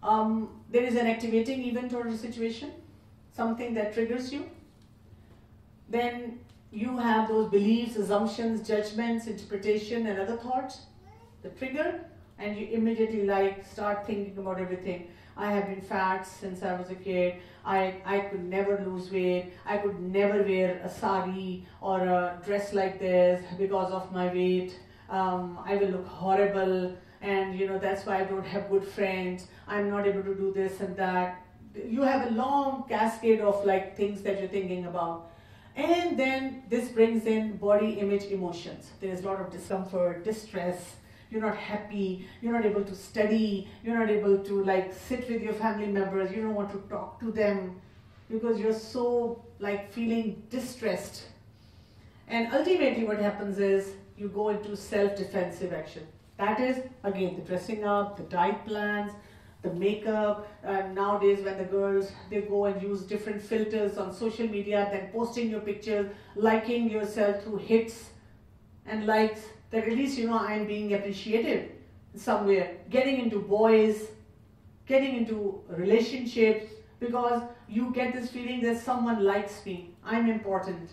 there is an activating event or a situation, something that triggers you. Then you have those beliefs, assumptions, judgments, interpretation and other thoughts, the trigger, and you immediately start thinking about everything. I have been fat since I was a kid. I could never lose weight. I could never wear a sari or a dress like this because of my weight. I will look horrible, and that's why I don't have good friends. I'm not able to do this and that. You have a long cascade of things that you're thinking about. And then this brings in body image emotions. There's a lot of discomfort, distress. You're not happy, you're not able to study, you're not able to sit with your family members, you don't want to talk to them because you're so feeling distressed. And ultimately what happens is you go into self-defensive action. That is, again, the dressing up, the diet plans, the makeup. Nowadays when the girls, they go and use different filters on social media, then posting your pictures, liking yourself through hits and likes, that at least I'm being appreciated somewhere. Getting into boys, getting into relationships, because you get this feeling that someone likes me, I'm important.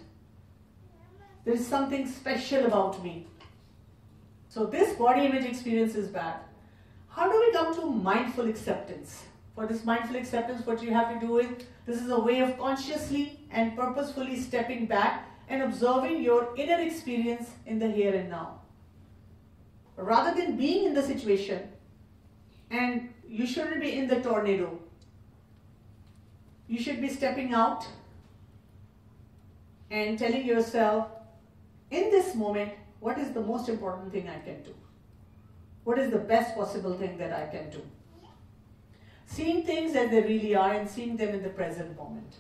There is something special about me. So this body image experience is bad. How do we come to mindful acceptance? For this mindful acceptance, what you have to do is, this is a way of consciously and purposefully stepping back and observing your inner experience in the here and now. Rather than being in the situation, and you shouldn't be in the tornado. You should be stepping out and telling yourself, in this moment, what is the most important thing I can do? What is the best possible thing that I can do? Seeing things as they really are and seeing them in the present moment.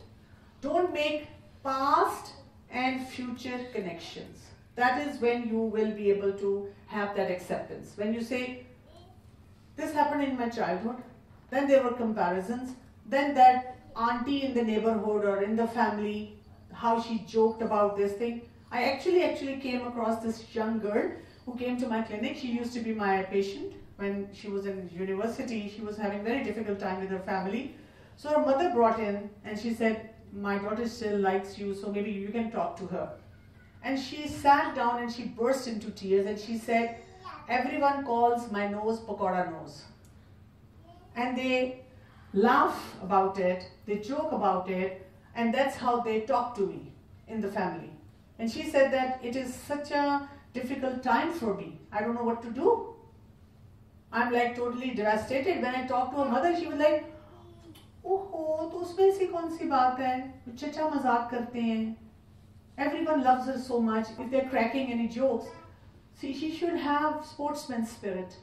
Don't make past and future connections. That is when you will be able to have that acceptance. When you say, this happened in my childhood, then there were comparisons, then that auntie in the neighborhood or in the family, how she joked about this thing. I actually came across this young girl who came to my clinic. She used to be my patient when she was in university. She was having very difficult time with her family. So her mother brought in and she said, my daughter still likes you, so maybe you can talk to her. And she sat down and she burst into tears and she said, everyone calls my nose Pakoda nose. And they laugh about it, they joke about it, and that's how they talk to me in the family. And she said that it is such a difficult time for me. I don't know what to do. I'm totally devastated. When I talked to her mother, she was like, oh, to usme si kaun si baat hai? Chacha mazak karte hain. Everyone loves her so much. If they're cracking any jokes, see, she should have sportsman's spirit.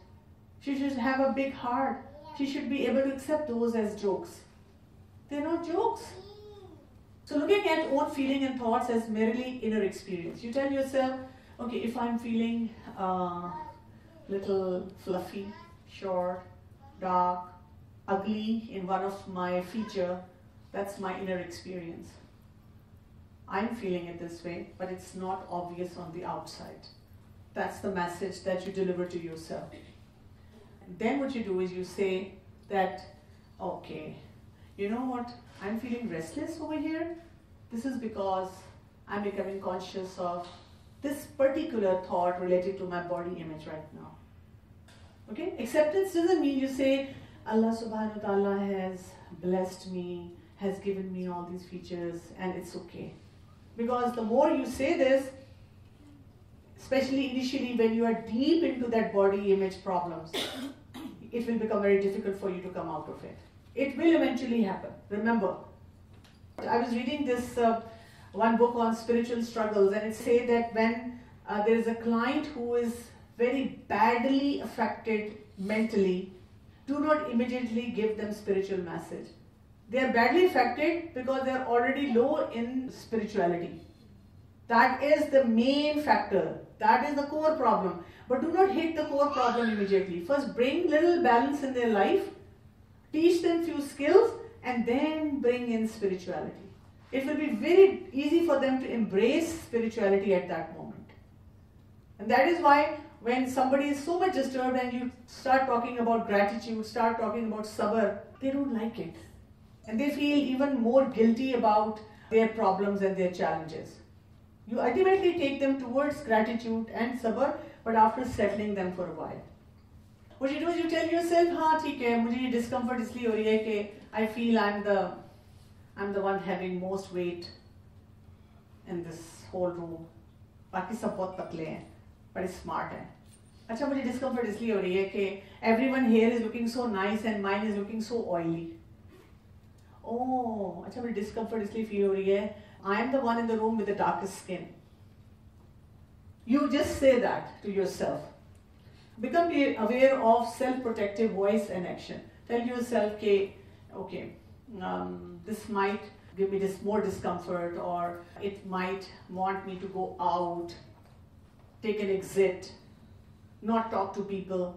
She should have a big heart. She should be able to accept those as jokes. They're not jokes. So looking at own feeling and thoughts as merely inner experience. You tell yourself, okay, if I'm feeling little fluffy, short, dark, ugly in one of my feature, that's my inner experience. I'm feeling it this way, but it's not obvious on the outside. That's the message that you deliver to yourself. And then what you do is you say that, okay, you know what, I'm feeling restless over here. This is because I'm becoming conscious of this particular thought related to my body image right now. Okay, acceptance doesn't mean you say, Allah subhanahu wa ta'ala has blessed me, has given me all these features, and it's okay. Because the more you say this, especially initially when you are deep into that body image problems, it will become very difficult for you to come out of it. It will eventually happen. Remember, I was reading this one book on spiritual struggles, and it said that when there is a client who is very badly affected mentally, do not immediately give them spiritual message. They are badly affected because they are already low in spirituality. That is the main factor. That is the core problem. But do not hit the core problem immediately. First, bring little balance in their life, teach them few skills, and then bring in spirituality. It will be very easy for them to embrace spirituality at that moment. And that is why when somebody is so much disturbed and you start talking about gratitude, start talking about sabr, they don't like it. And they feel even more guilty about their problems and their challenges. You ultimately take them towards gratitude and sabr, but after settling them for a while. What you do is you tell yourself, हाँ ठीक है, मुझे ये discomfort इसलिए हो रही है कि I feel I'm the one having most weight in this whole room. बाकी सब बहुत पतले हैं, बड़े smart हैं. अच्छा मुझे discomfort इसलिए हो रही है कि everyone here is looking so nice and mine is looking so oily. Oh, अच्छा मुझे discomfort इसलिए feel हो रही है, I am the one in the room with the darkest skin. You just say that to yourself. Become aware of self-protective voice and action. Tell yourself, okay, this might give me more discomfort, or it might want me to go out, take an exit, not talk to people.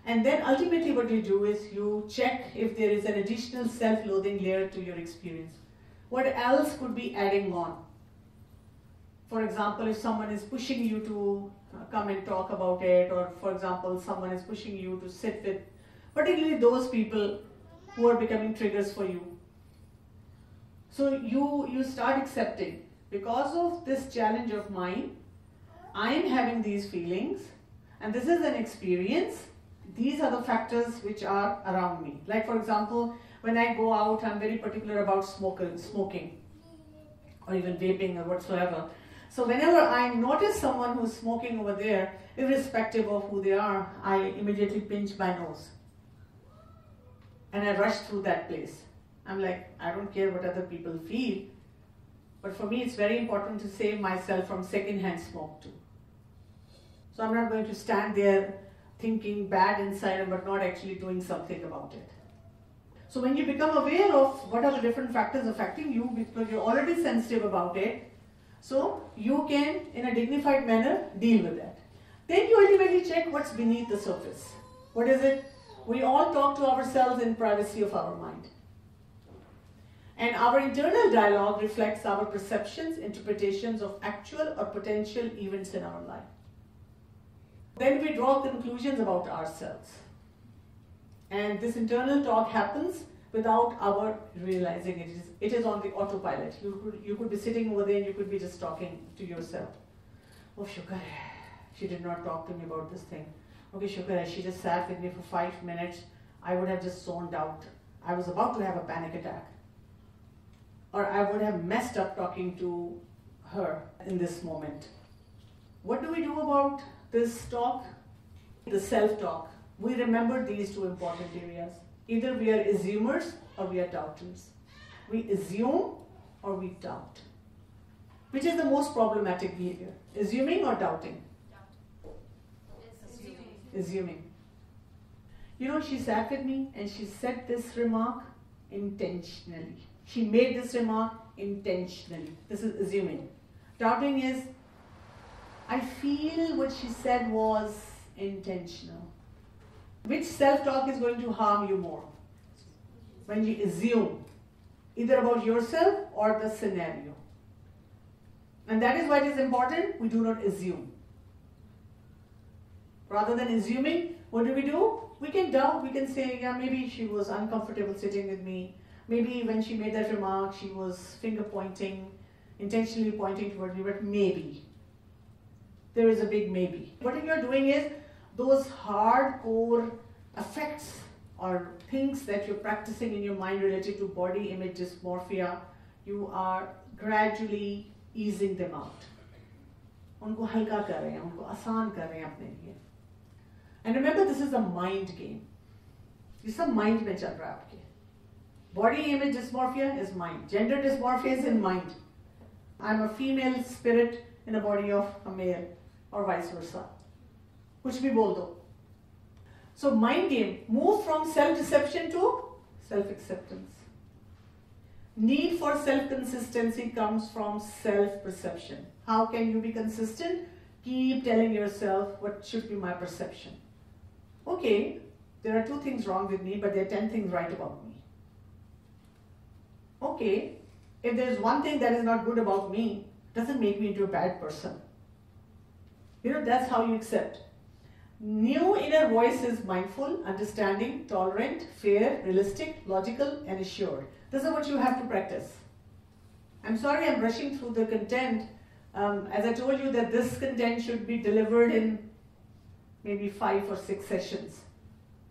And then ultimately what you do is you check if there is an additional self-loathing layer to your experience. What else could be adding on? For example, if someone is pushing you to come and talk about it, or for example, someone is pushing you to sit with, particularly those people who are becoming triggers for you. So you start accepting, because of this challenge of mine, I am having these feelings, and this is an experience. These are the factors which are around me. Like for example, when I go out, I'm very particular about smoking, or even vaping or whatsoever. So whenever I notice someone who's smoking over there, irrespective of who they are, I immediately pinch my nose. And I rush through that place. I'm like, I don't care what other people feel, but for me it's very important to save myself from secondhand smoke too. So I'm not going to stand there thinking bad inside but not actually doing something about it. So when you become aware of what are the different factors affecting you, because you're already sensitive about it, so you can, in a dignified manner, deal with that. Then you ultimately check what's beneath the surface. What is it? We all talk to ourselves in privacy of our mind. And our internal dialogue reflects our perceptions, interpretations of actual or potential events in our life. Then we draw conclusions about ourselves. And this internal talk happens without our realizing it. It is on the autopilot. You could be sitting over there and you could be just talking to yourself. Oh, shukar hai, she did not talk to me about this thing. Okay, shukar hai, she just sat with me for 5 minutes. I would have just zoned out. I was about to have a panic attack. Or I would have messed up talking to her in this moment. What do we do about this talk? The self-talk. We remember these two important areas. Either we are assumers or we are doubters. We assume or we doubt. Which is the most problematic behavior? Assuming or doubting? Assuming. You know, she sat with me and she said this remark intentionally. She made this remark intentionally. This is assuming. Doubting is, I feel what she said was intentional. Which self-talk is going to harm you more? When you assume, either about yourself or the scenario. And that is why it is important, we do not assume. Rather than assuming, what do? We can doubt, we can say, yeah, maybe she was uncomfortable sitting with me. Maybe when she made that remark, she was finger pointing, intentionally pointing toward me, but maybe. There is a big maybe. What you are doing is, those hardcore effects or things that you're practicing in your mind related to body image dysmorphia, you are gradually easing them out. उनको हल्का कर रहे हैं, उनको आसान कर रहे हैं अपने लिए. And remember, this is a mind game. ये सब mind में चल रहा है आपके. Body image dysmorphia is mind. Gender dysmorphia is in mind. I'm a female spirit in a body of a male, or vice versa. कुछ भी बोल दो. So mind game, move from self-deception to self-acceptance. Need for self-consistency comes from self-perception. How can you be consistent? Keep telling yourself what should be my perception. Okay, there are 2 things wrong with me, but there are 10 things right about me. Okay, if there's one thing that is not good about me, doesn't make me into a bad person. That's how you accept. New inner voice is mindful, understanding, tolerant, fair, realistic, logical, and assured. This is what you have to practice. I'm sorry I'm rushing through the content. As I told you that this content should be delivered in maybe 5 or 6 sessions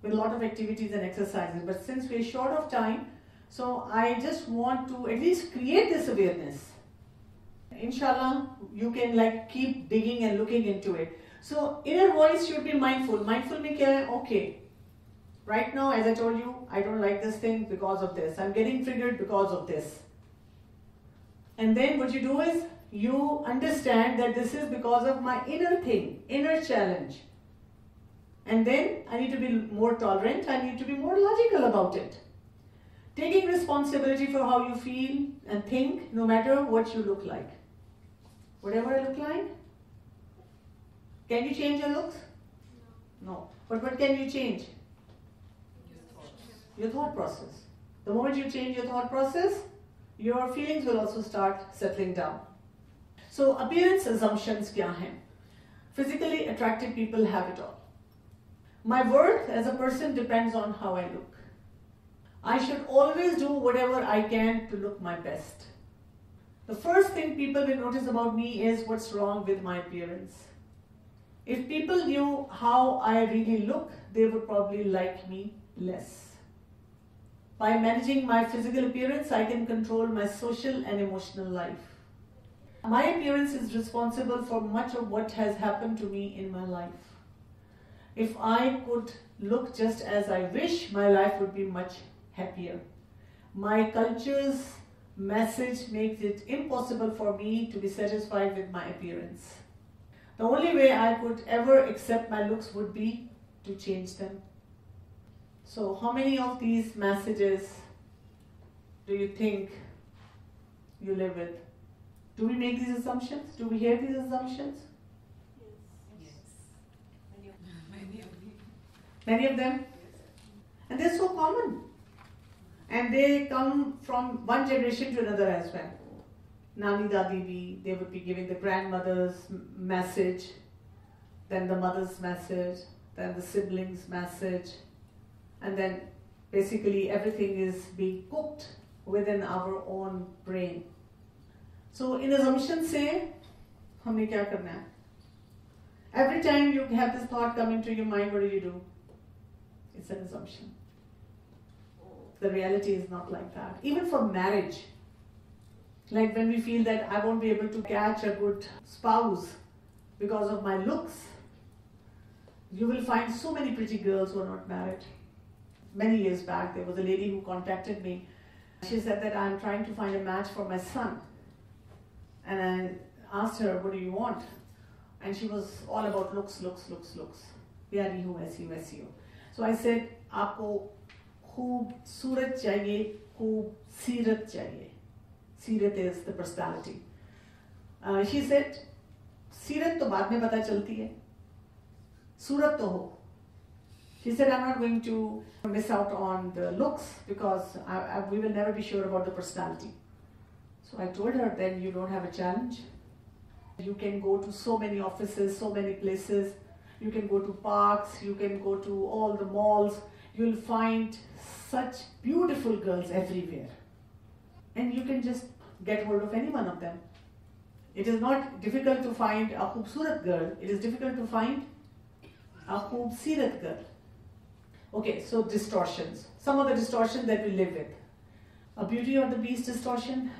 with a lot of activities and exercises. But since we're short of time, so I just want to at least create this awareness. Inshallah, you can keep digging and looking into it. So inner voice should be mindful. Mindful means okay, right now, as I told you, I don't like this thing because of this. I'm getting triggered because of this. And then what you do is, you understand that this is because of my inner thing, inner challenge. And then I need to be more tolerant, I need to be more logical about it. Taking responsibility for how you feel and think, no matter what you look like. Whatever I look like? Can you change your looks? No. But what can you change? Your thought process. The moment you change your thought process, your feelings will also start settling down. So appearance assumptions kya hain? Physically attractive people have it all. My worth as a person depends on how I look. I should always do whatever I can to look my best. The first thing people will notice about me is what's wrong with my appearance. If people knew how I really look, they would probably like me less. By managing my physical appearance, I can control my social and emotional life. My appearance is responsible for much of what has happened to me in my life. If I could look just as I wish, my life would be much happier. My culture's message makes it impossible for me to be satisfied with my appearance. The only way I could ever accept my looks would be to change them. So how many of these messages do you think you live with? Do we make these assumptions? Do we hear these assumptions? Yes. Many of them? And they're so common. And they come from one generation to another as well. Nani Dadi bhi, they would be giving the grandmother's message, then the mother's message, then the siblings' message, and then basically everything is being cooked within our own brain. So in assumption say, humne kya karna hai? Every time you have this thought come into your mind, what do? It's an assumption. The reality is not like that. Even for marriage, like when we feel that I won't be able to catch a good spouse because of my looks, you will find so many pretty girls who are not married. Many years back, there was a lady who contacted me. She said that I'm trying to find a match for my son. And I asked her, what do you want? And she was all about looks. Pyari hu, aisi ho. So I said, aapko khoob surat chahiye, khoob seerat chahiye. Seerat is the personality. She said, seerat to baad mein pata chalti hai. Surat to ho. She said, I'm not going to miss out on the looks because we will never be sure about the personality. So I told her, then you don't have a challenge. You can go to so many offices, so many places. You can go to parks, you can go to all the malls. You'll find such beautiful girls everywhere. And you can just get hold of any one of them. It is not difficult to find a khoobsurat girl. It is difficult to find a khoobsirat girl. Okay, so distortions. Some of the distortions that we live with. A Beauty or the Beast distortion,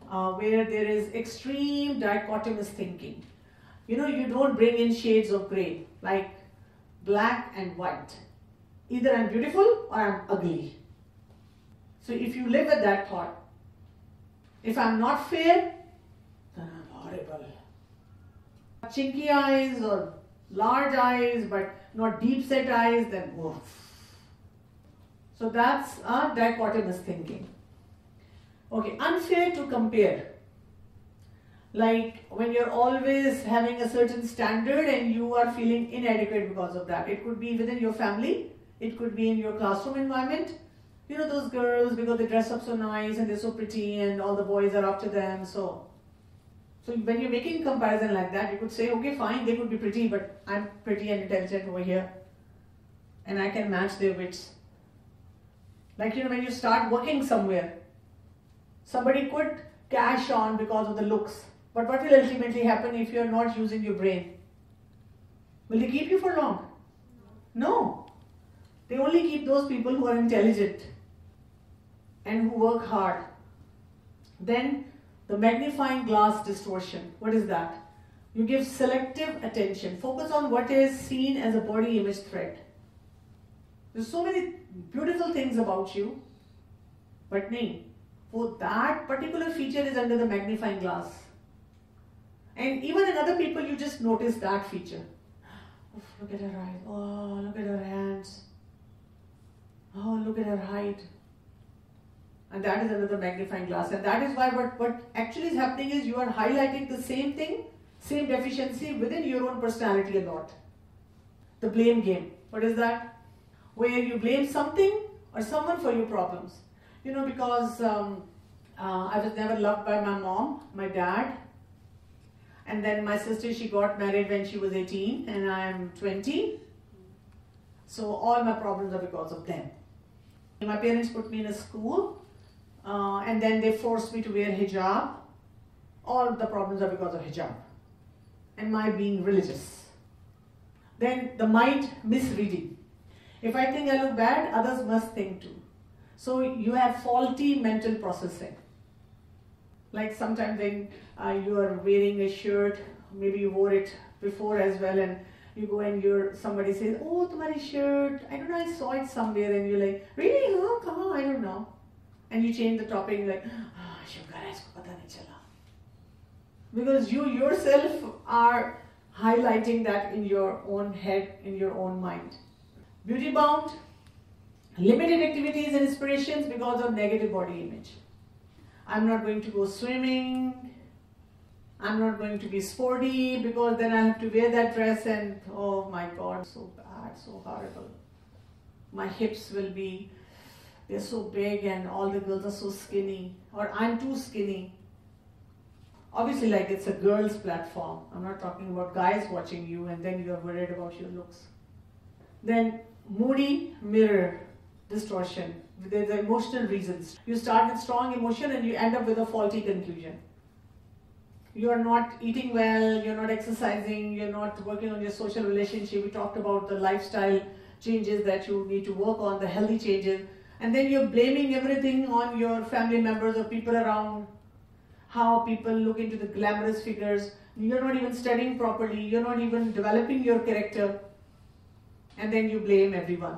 where there is extreme dichotomous thinking. You don't bring in shades of grey, like black and white. Either I'm beautiful or I'm ugly. So if you live with that thought, if I'm not fair, then I'm horrible. Chinky eyes or large eyes but not deep set eyes, then oof. So that's a dichotomous thinking. Okay, unfair to compare. Like when you're always having a certain standard and you are feeling inadequate because of that. It could be within your family, it could be in your classroom environment. Those girls, because they dress up so nice and they're so pretty and all the boys are after them. So So when you're making comparison like that, you could say, okay, fine, they could be pretty, but I'm pretty and intelligent over here. And I can match their wits. Like, when you start working somewhere, somebody could cash on because of the looks. But what will ultimately happen if you're not using your brain? Will they keep you for long? No. They only keep those people who are intelligent and who work hard. Then the magnifying glass distortion. What is that? You give selective attention. Focus on what is seen as a body image threat. There's so many beautiful things about you, but for that particular feature is under the magnifying glass. And even in other people, you just notice that feature. Oh, look at her eyes. Oh, look at her hands. Oh, look at her height. And that is another magnifying glass. And that is why what actually is happening is you are highlighting the same thing, same deficiency within your own personality a lot. The blame game. What is that? Where you blame something or someone for your problems. Because I was never loved by my mom, my dad. And then my sister, she got married when she was 18 and I am 20. So all my problems are because of them. My parents put me in a school and then they forced me to wear hijab. All the problems are because of hijab and my being religious. Then the mind misreading. If I think I look bad, others must think too. So you have faulty mental processing. Like sometimes when you are wearing a shirt, maybe you wore it before as well, and you go and somebody says, oh, tumhari shirt, I don't know, I saw it somewhere, and you're like, really? Oh, come on, I don't know. And you change the topic, you're like, shukar hai, isko pata nahi chala. Because you yourself are highlighting that in your own head, in your own mind. Beauty bound, limited activities and inspirations because of negative body image. I'm not going to go swimming. I'm not going to be sporty because then I have to wear that dress and oh my God, so bad, so horrible. My hips they're so big and all the girls are so skinny, or I'm too skinny. Obviously, like, it's a girl's platform. I'm not talking about guys watching you and then you're worried about your looks. Then moody mirror distortion. There's the emotional reasons. You start with strong emotion and you end up with a faulty conclusion. You're not eating well, you're not exercising, you're not working on your social relationship. We talked about the lifestyle changes that you need to work on, the healthy changes. And then you're blaming everything on your family members or people around. How people look into the glamorous figures. You're not even studying properly, you're not even developing your character. And then you blame everyone.